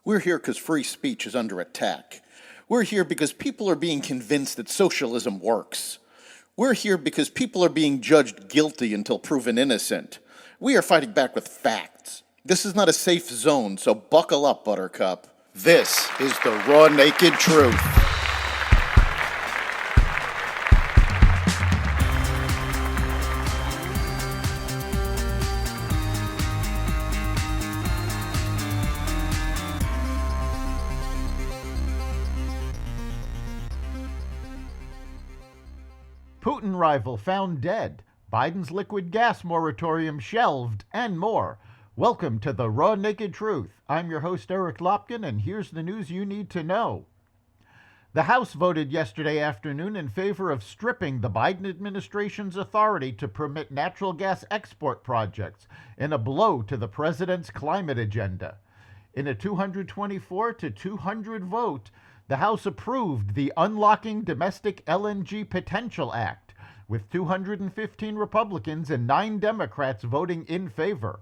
We're here because free speech is under attack. We're here because people are being convinced that socialism works. We're here because people are being judged guilty until proven innocent. We are fighting back with facts. This is not a safe zone, so buckle up, Buttercup. This is the raw, naked truth. Putin rival found dead, Biden's liquid gas moratorium shelved, and more. Welcome to the Raw Naked Truth. I'm your host, Eric Lopkin, and here's the news you need to know. The House voted yesterday afternoon in favor of stripping the Biden administration's authority to permit natural gas export projects in a blow to the president's climate agenda. In a 224 to 200 vote, the House approved the Unlocking Domestic LNG Potential Act, with 215 Republicans and 9 Democrats voting in favor.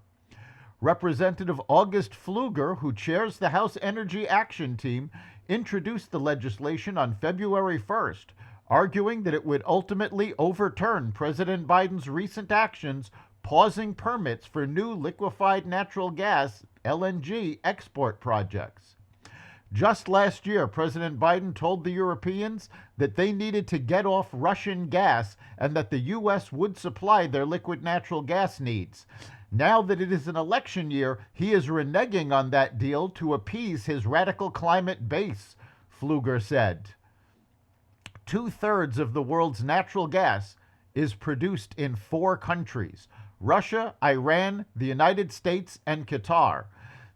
Representative August Pfluger, who chairs the House Energy Action Team, introduced the legislation on February 1st, arguing that it would ultimately overturn President Biden's recent actions pausing permits for new liquefied natural gas LNG export projects. Just last year, President Biden told the Europeans that they needed to get off Russian gas and that the U.S. would supply their liquid natural gas needs. Now that it is an election year, he is reneging on that deal to appease his radical climate base, Pfluger said. 2/3 of the world's natural gas is produced in 4 countries: Russia, Iran, the United States, and Qatar.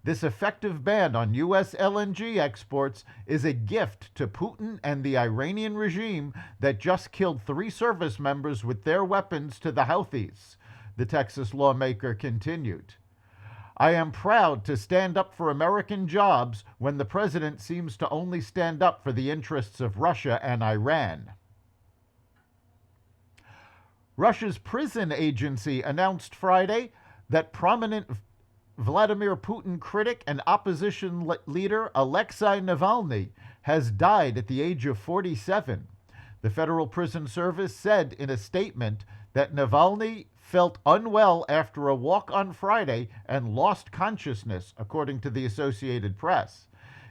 This effective ban on U.S. LNG exports is a gift to Putin and the Iranian regime that just killed 3 service members with their weapons to the Houthis, the Texas lawmaker continued. I am proud to stand up for American jobs when the president seems to only stand up for the interests of Russia and Iran. Russia's prison agency announced Friday that prominent Vladimir Putin critic and opposition leader Alexei Navalny has died at the age of 47. The Federal Prison Service said in a statement that Navalny felt unwell after a walk on Friday and lost consciousness, according to the Associated Press.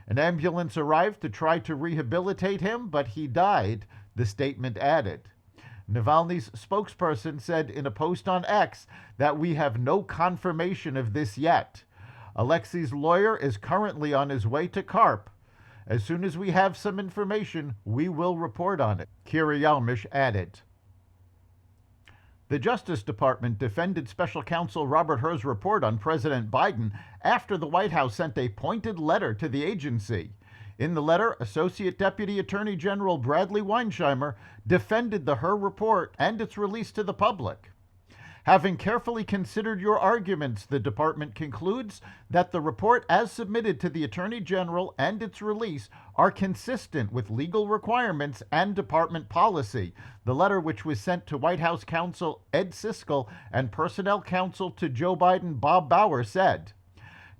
An ambulance arrived to try to rehabilitate him, but he died, the statement added. Navalny's spokesperson said in a post on X that we have no confirmation of this yet. Alexei's lawyer is currently on his way to Karp. As soon as we have some information, we will report on it, Kira Yarmish added. The Justice Department defended Special Counsel Robert Hur's report on President Biden after the White House sent a pointed letter to the agency. In the letter, Associate Deputy Attorney General Bradley Weinsheimer defended the Hur report and its release to the public. Having carefully considered your arguments, the department concludes that the report as submitted to the Attorney General and its release are consistent with legal requirements and department policy, the letter which was sent to White House counsel Ed Siskel and personnel counsel to Joe Biden Bob Bauer said.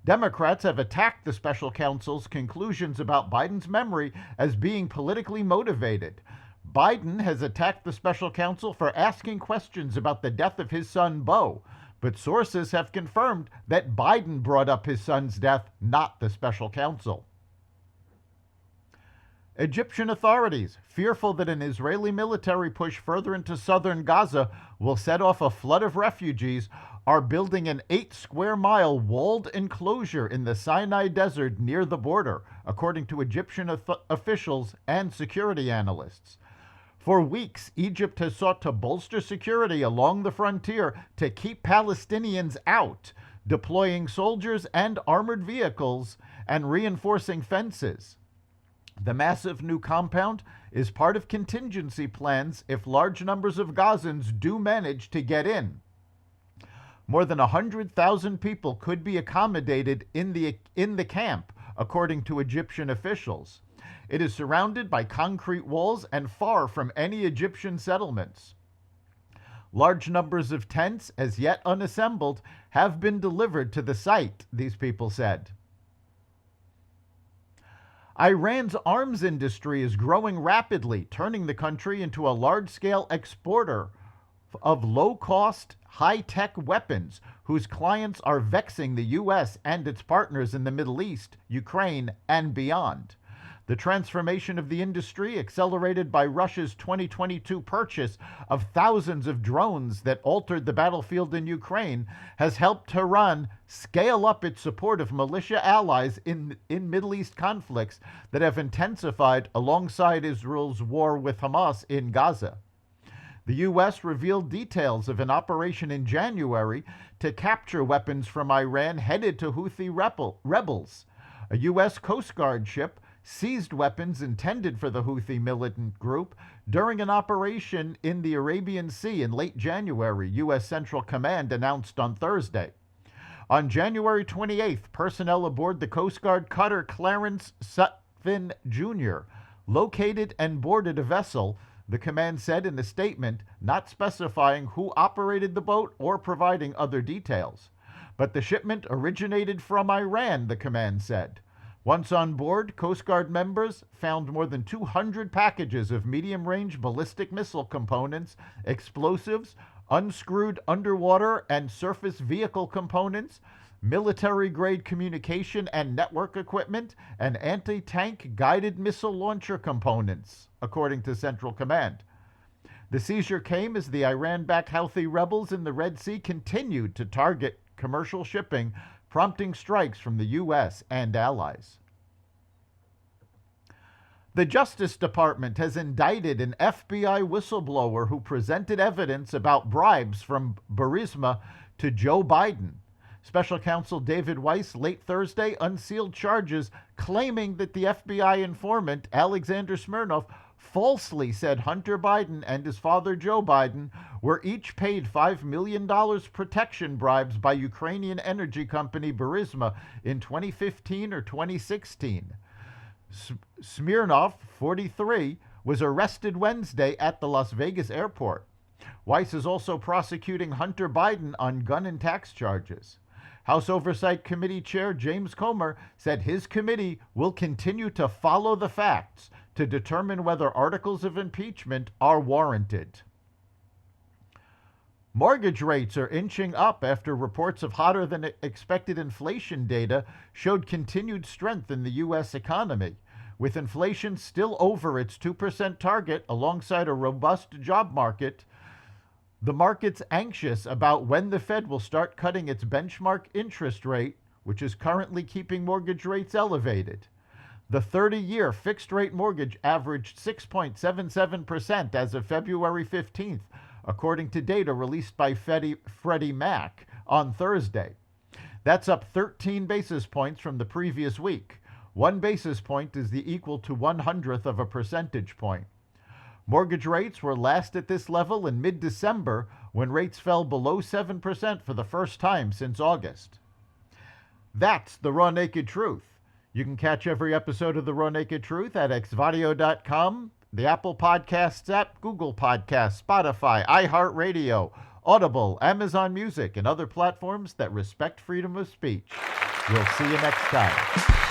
Democrats have attacked the special counsel's conclusions about Biden's memory as being politically motivated. Biden has attacked the special counsel for asking questions about the death of his son, Beau, but sources have confirmed that Biden brought up his son's death, not the special counsel. Egyptian authorities, fearful that an Israeli military push further into southern Gaza will set off a flood of refugees, are building an 8-square-mile walled enclosure in the Sinai Desert near the border, according to Egyptian officials and security analysts. For weeks, Egypt has sought to bolster security along the frontier to keep Palestinians out, deploying soldiers and armored vehicles and reinforcing fences. The massive new compound is part of contingency plans if large numbers of Gazans do manage to get in. More than 100,000 people could be accommodated in the camp, according to Egyptian officials. It is surrounded by concrete walls and far from any Egyptian settlements. Large numbers of tents, as yet unassembled, have been delivered to the site, these people said. Iran's arms industry is growing rapidly, turning the country into a large-scale exporter of low-cost, high-tech weapons whose clients are vexing the U.S. and its partners in the Middle East, Ukraine, and beyond. The transformation of the industry, accelerated by Russia's 2022 purchase of thousands of drones that altered the battlefield in Ukraine, has helped Tehran scale up its support of militia allies in Middle East conflicts that have intensified alongside Israel's war with Hamas in Gaza. The U.S. revealed details of an operation in January to capture weapons from Iran headed to Houthi rebels. A U.S. Coast Guard ship seized weapons intended for the Houthi militant group during an operation in the Arabian Sea in late January, U.S. Central Command announced on Thursday. On January 28th, personnel aboard the Coast Guard cutter Clarence Sutphin Jr. located and boarded a vessel, the command said in a statement, not specifying who operated the boat or providing other details. But the shipment originated from Iran, the command said. Once on board, Coast Guard members found more than 200 packages of medium-range ballistic missile components, explosives, unscrewed underwater and surface vehicle components, military-grade communication and network equipment, and anti-tank guided missile launcher components, according to Central Command. The seizure came as the Iran-backed Houthi rebels in the Red Sea continued to target commercial shipping, prompting strikes from the U.S. and allies. The Justice Department has indicted an FBI whistleblower who presented evidence about bribes from Burisma to Joe Biden. Special Counsel David Weiss late Thursday unsealed charges claiming that the FBI informant Alexander Smirnov falsely said Hunter Biden and his father Joe Biden were each paid $5 million protection bribes by Ukrainian energy company Burisma in 2015 or 2016. Smirnov, 43, was arrested Wednesday at the Las Vegas airport. Weiss is also prosecuting Hunter Biden on gun and tax charges. House Oversight Committee Chair James Comer said his committee will continue to follow the facts to determine whether articles of impeachment are warranted. Mortgage rates are inching up after reports of hotter than expected inflation data showed continued strength in the U.S. economy, with inflation still over its 2% target alongside a robust job market. The market's anxious about when the Fed will start cutting its benchmark interest rate, which is currently keeping mortgage rates elevated. The 30-year fixed-rate mortgage averaged 6.77% as of February 15th, according to data released by Freddie Mac on Thursday. That's up 13 basis points from the previous week. 1 basis point is the equal to 1/100th of a percentage point. Mortgage rates were last at this level in mid-December, when rates fell below 7% for the first time since August. That's the Raw Naked Truth. You can catch every episode of the Raw Naked Truth at xvadio.com, the Apple Podcasts app, Google Podcasts, Spotify, iHeartRadio, Audible, Amazon Music, and other platforms that respect freedom of speech. We'll see you next time.